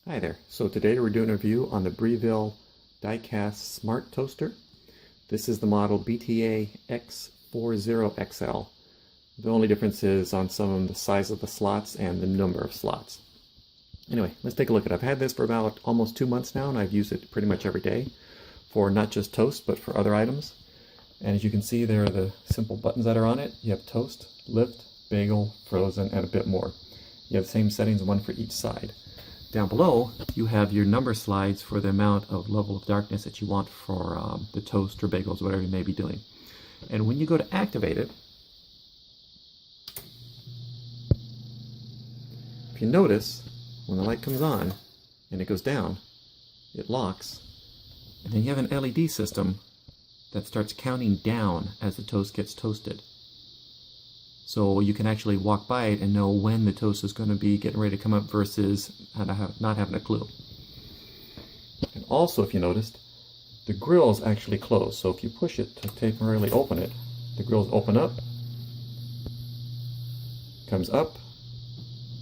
Hi there. So today we're doing a review on the Breville die-cast smart toaster. This is the model BTA840XL. The only difference is on some of them the size of the slots and the number of slots. Anyway, let's take a look at it. I've had this for about almost 2 months now, and I've used it pretty much every day for not just toast but for other items. And as you can see, there are the simple buttons that are on it. You have toast, lift, bagel, frozen, and a bit more. You have the same settings, one for each side. Down below, you have your number slides for the amount of level of darkness that you want for the toast or bagels, whatever you may be doing. And when you go to activate it, if you notice, when the light comes on and it goes down, it locks, and then you have an LED system that starts counting down as the toast gets toasted. So you can actually walk by it and know when the toast is going to be getting ready to come up versus not having a clue. And also, if you noticed, the grill's actually closed. So if you push it to temporarily open it, the grill's open up, comes up,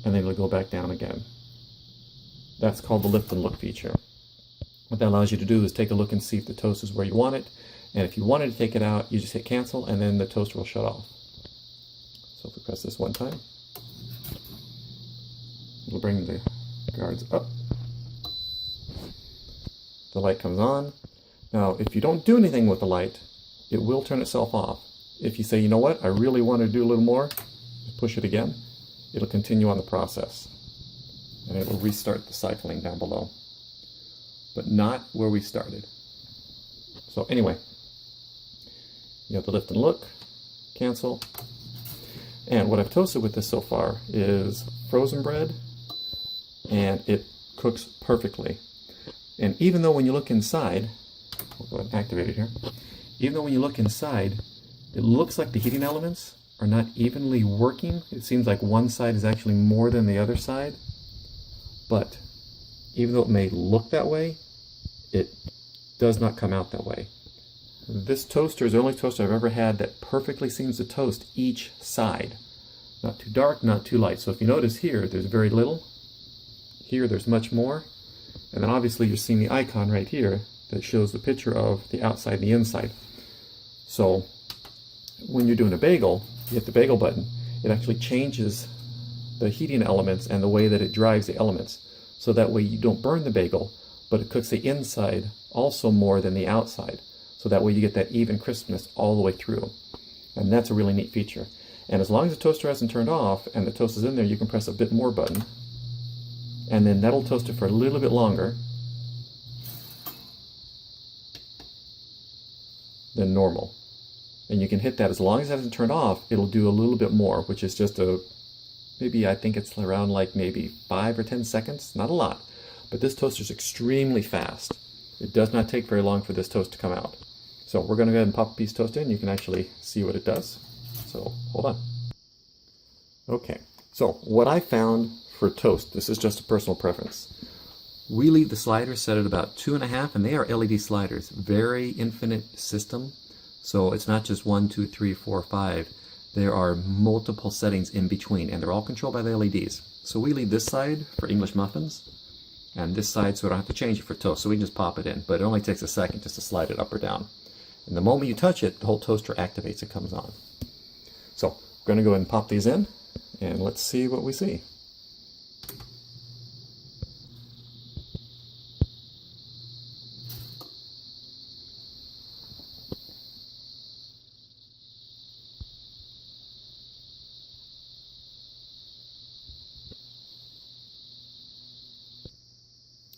and then it'll go back down again. That's called the lift and look feature. What that allows you to do is take a look and see if the toast is where you want it. And if you wanted to take it out, you just hit cancel and then the toaster will shut off. So if we press this one time, it'll bring the guards up. The light comes on. Now, if you don't do anything with the light, it will turn itself off. If you say, you know what, I really want to do a little more, push it again, it'll continue on the process. And it will restart the cycling down below. But not where we started. So anyway, you have the lift and look, cancel. And what I've toasted with this so far is frozen bread, and it cooks perfectly. And even though when you look inside, we'll go ahead and activate it here, even though when you look inside, it looks like the heating elements are not evenly working. It seems like one side is actually more than the other side. But even though it may look that way, it does not come out that way. This toaster is the only toaster I've ever had that perfectly seems to toast each side. Not too dark, not too light. So if you notice here, there's very little. Here, there's much more. And then obviously you're seeing the icon right here that shows the picture of the outside and the inside. So when you're doing a bagel, you hit the bagel button, it actually changes the heating elements and the way that it drives the elements. So that way you don't burn the bagel, but it cooks the inside also more than the outside. So that way you get that even crispness all the way through. And that's a really neat feature. And as long as the toaster hasn't turned off and the toast is in there, you can press a bit more button. And then that'll toast it for a little bit longer than normal. And you can hit that as long as it hasn't turned off, it'll do a little bit more, which is just maybe I think it's around like maybe 5 or 10 seconds, not a lot. But this toaster is extremely fast. It does not take very long for this toast to come out. So we're going to go ahead and pop a piece of toast in. You can actually see what it does. So hold on. Okay, so what I found for toast, this is just a personal preference. We leave the sliders set at about 2.5, and they are LED sliders. Very infinite system. So it's not just 1, 2, 3, 4, 5. There are multiple settings in between, and they're all controlled by the LEDs. So we leave this side for English muffins, and this side so we don't have to change it for toast. So we can just pop it in, but it only takes a second just to slide it up or down. And the moment you touch it, the whole toaster activates, it comes on. So we're going to go ahead and pop these in, and let's see what we see.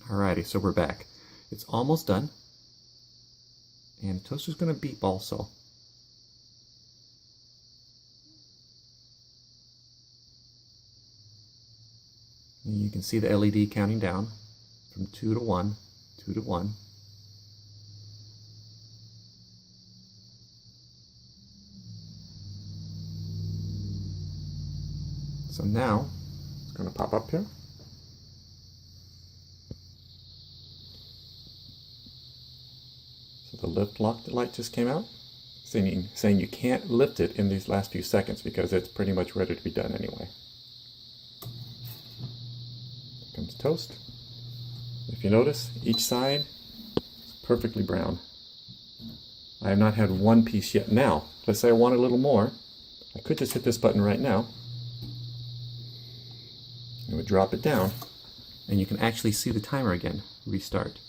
Alrighty, so we're back. It's almost done. And the toaster's going to beep also. And you can see the LED counting down from 2 to 1, 2 to 1. So now, it's going to pop up here. So the lift lock light just came out, saying you can't lift it in these last few seconds because it's pretty much ready to be done anyway. Here comes toast. If you notice, each side is perfectly brown. I have not had one piece yet. Now, let's say I want a little more. I could just hit this button right now. It would drop it down, and you can actually see the timer again, restart.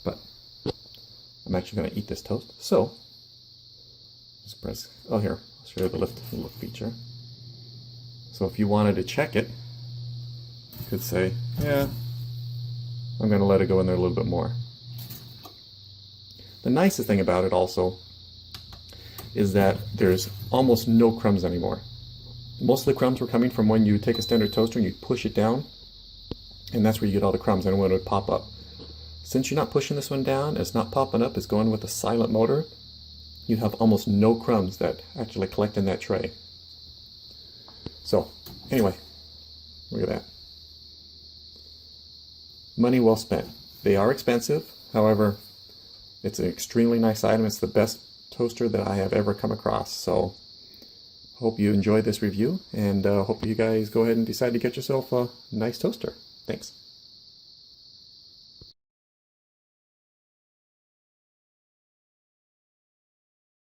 But I'm actually going to eat this toast. So, let's press, oh here, I'll show you the lift feature. So if you wanted to check it, you could say, yeah, I'm going to let it go in there a little bit more. The nicest thing about it also is that there's almost no crumbs anymore. Most of the crumbs were coming from when you take a standard toaster and you push it down, and that's where you get all the crumbs and when it would pop up. Since you're not pushing this one down, it's not popping up, it's going with a silent motor, you have almost no crumbs that actually collect in that tray. So, anyway, look at that. Money well spent. They are expensive, however, it's an extremely nice item. It's the best toaster that I have ever come across. So, hope you enjoyed this review, and hope you guys go ahead and decide to get yourself a nice toaster. Thanks.